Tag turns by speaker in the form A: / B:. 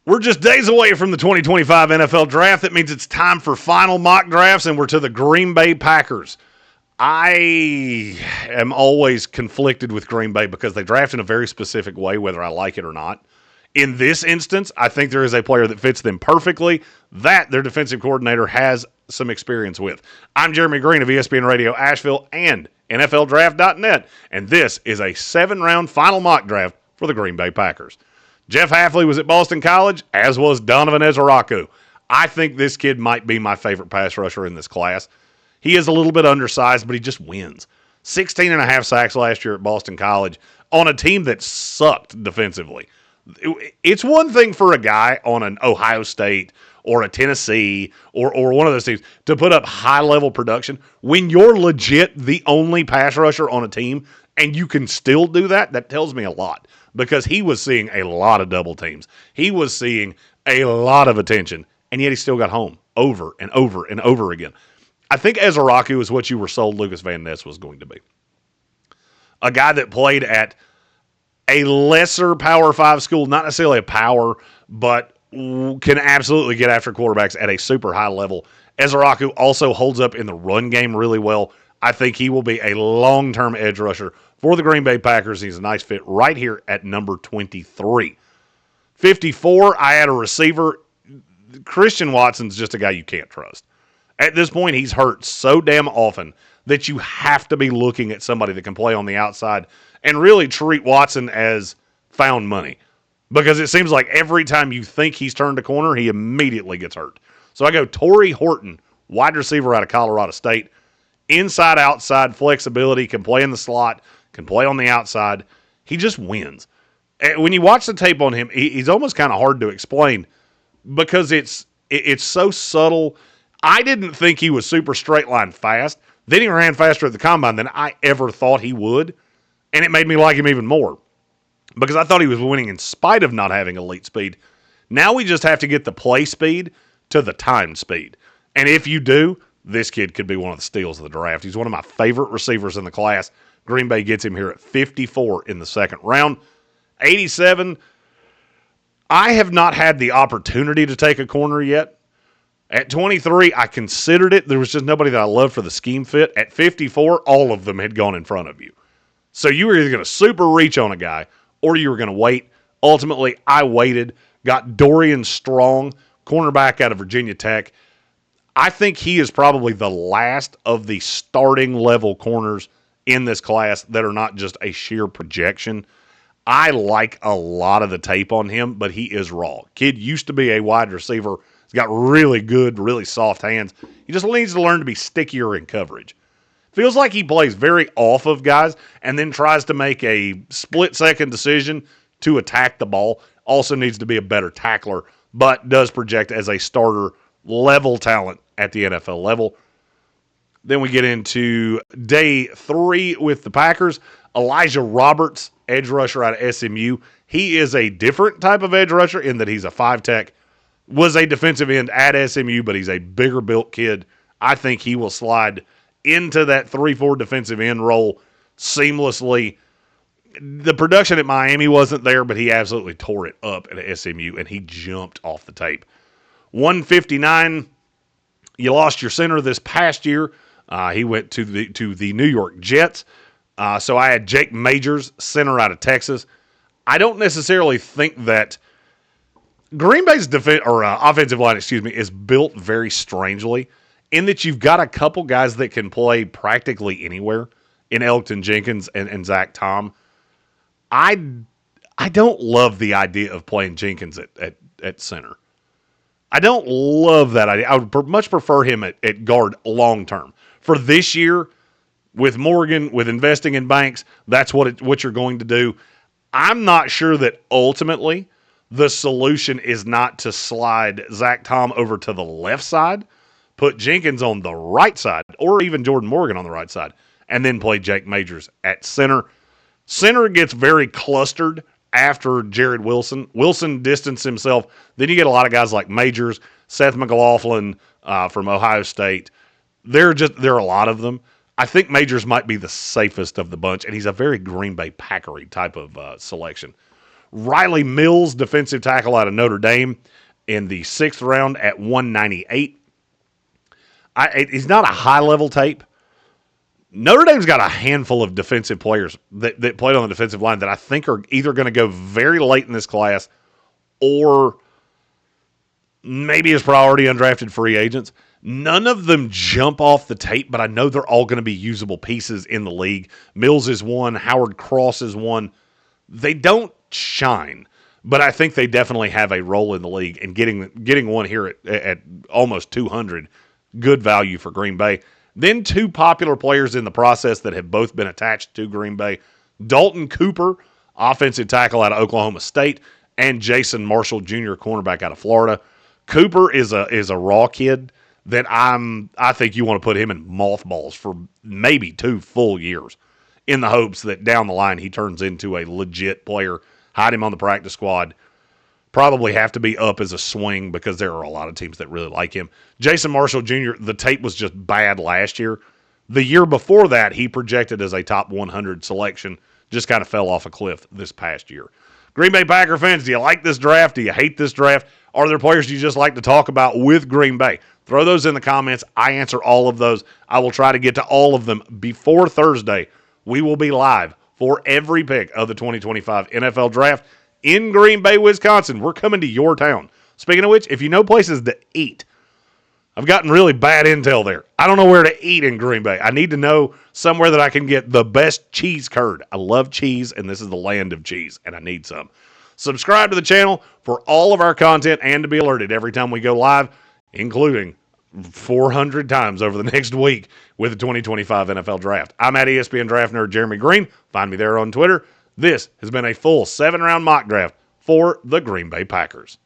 A: We're just days away from the 2025 NFL Draft. That means it's time for final mock drafts, and we're to the Green Bay Packers. I am always conflicted with Green Bay because they draft in a very specific way, whether I like it or not. In this instance, I think there is a player that fits them perfectly that their defensive coordinator has some experience with. I'm Jeremy Green of ESPN Radio Asheville and NFLDraft.net, and this is a 7-round final mock draft for the Green Bay Packers. Jeff Hafley was at Boston College, as was Donovan Ezeiruaku. I think this kid might be my favorite pass rusher in this class. He is a little bit undersized, but he just wins. 16 and a half sacks last year at Boston College on a team that sucked defensively. It's one thing for a guy on an Ohio State or a Tennessee or one of those teams to put up high-level production. When you're legit the only pass rusher on a team and you can still do that, that tells me a lot because he was seeing a lot of double teams. He was seeing a lot of attention, and yet he still got home over and over and over again. I think Ezeiruaku is what you were sold Lucas Van Ness was going to be. A guy that played at a lesser Power 5 school, not necessarily a power, but can absolutely get after quarterbacks at a super high level. Ezeiruaku also holds up in the run game really well. I think he will be a long-term edge rusher for the Green Bay Packers. He's a nice fit right here at number 23. 54, I had a receiver. Christian Watson's just a guy you can't trust. At this point, he's hurt so damn often that you have to be looking at somebody that can play on the outside and really treat Watson as found money. Because it seems like every time you think he's turned a corner, he immediately gets hurt. So I go Tory Horton, wide receiver out of Colorado State. Inside, outside flexibility, can play in the slot, can play on the outside. He just wins. And when you watch the tape on him, he's almost kind of hard to explain because it's so subtle. I didn't think he was super straight line fast. Then he ran faster at the combine than I ever thought he would. And it made me like him even more because I thought he was winning in spite of not having elite speed. Now we just have to get the play speed to the time speed. And if you do, this kid could be one of the steals of the draft. He's one of my favorite receivers in the class. Green Bay gets him here at 54 in the second round. 87, I have not had the opportunity to take a corner yet. At 23, I considered it. There was just nobody that I loved for the scheme fit. At 54, all of them had gone in front of you. So you were either going to super reach on a guy or you were going to wait. Ultimately, I waited, got Dorian Strong, cornerback out of Virginia Tech. I think he is probably the last of the starting level corners in this class that are not just a sheer projection. I like a lot of the tape on him, but he is raw. Kid used to be a wide receiver. He's got really good, really soft hands. He just needs to learn to be stickier in coverage. Feels like he plays very off of guys and then tries to make a split-second decision to attack the ball. Also needs to be a better tackler, but does project as a starter-level talent at the NFL level. Then we get into day 3 with the Packers. Elijah Roberts, edge rusher out of SMU. He is a different type of edge rusher in that he's a 5-tech. Was a defensive end at SMU, but he's a bigger built kid. I think he will slide into that 3-4 defensive end role seamlessly. The production at Miami wasn't there, but he absolutely tore it up at SMU, and he jumped off the tape. 159, you lost your center this past year. He went to the New York Jets. So I had Jake Majors, center out of Texas. I don't necessarily think that Green Bay's offensive line, is built very strangely in that you've got a couple guys that can play practically anywhere in Elgton Jenkins and Zach Tom. I don't love the idea of playing Jenkins at center. I don't love that idea. I would much prefer him at guard long term. For this year, with Morgan, with investing in Banks, that's what you're going to do. I'm not sure that ultimately the solution is not to slide Zach Tom over to the left side, put Jenkins on the right side, or even Jordan Morgan on the right side, and then play Jake Majors at center. Center gets very clustered after Jared Wilson. Wilson distanced himself. Then you get a lot of guys like Majors, Seth McLaughlin from Ohio State. There are a lot of them. I think Majors might be the safest of the bunch, and he's a very Green Bay Packery type of selection. Riley Mills, defensive tackle out of Notre Dame, in the 6th round at 198. He's not a high-level tape. Notre Dame's got a handful of defensive players that played on the defensive line that I think are either going to go very late in this class or maybe as priority undrafted free agents. None of them jump off the tape, but I know they're all going to be usable pieces in the league. Mills is one. Howard Cross is one. They don't shine, but I think they definitely have a role in the league. And getting one here at almost 200, good value for Green Bay. Then 2 popular players in the process that have both been attached to Green Bay. Dalton Cooper, offensive tackle out of Oklahoma State, and Jason Marshall Jr., cornerback out of Florida. Cooper is a raw kid that I think you want to put him in mothballs for maybe 2 full years in the hopes that down the line he turns into a legit player. Hide him on the practice squad. Probably have to be up as a swing because there are a lot of teams that really like him. Jason Marshall Jr., the tape was just bad last year. The year before that, he projected as a top 100 selection. Just kind of fell off a cliff this past year. Green Bay Packer fans, do you like this draft? Do you hate this draft? Are there players you just like to talk about with Green Bay? Throw those in the comments. I answer all of those. I will try to get to all of them before Thursday. We will be live for every pick of the 2025 NFL Draft in Green Bay, Wisconsin. We're coming to your town. Speaking of which, if you know places to eat, I've gotten really bad intel there. I don't know where to eat in Green Bay. I need to know somewhere that I can get the best cheese curd. I love cheese, and this is the land of cheese, and I need some. Subscribe to the channel for all of our content and to be alerted every time we go live, including 400 times over the next week with the 2025 NFL Draft. I'm at ESPN Draft Nerd Jeremy Green. Find me there on Twitter. This has been a full 7-round mock draft for the Green Bay Packers.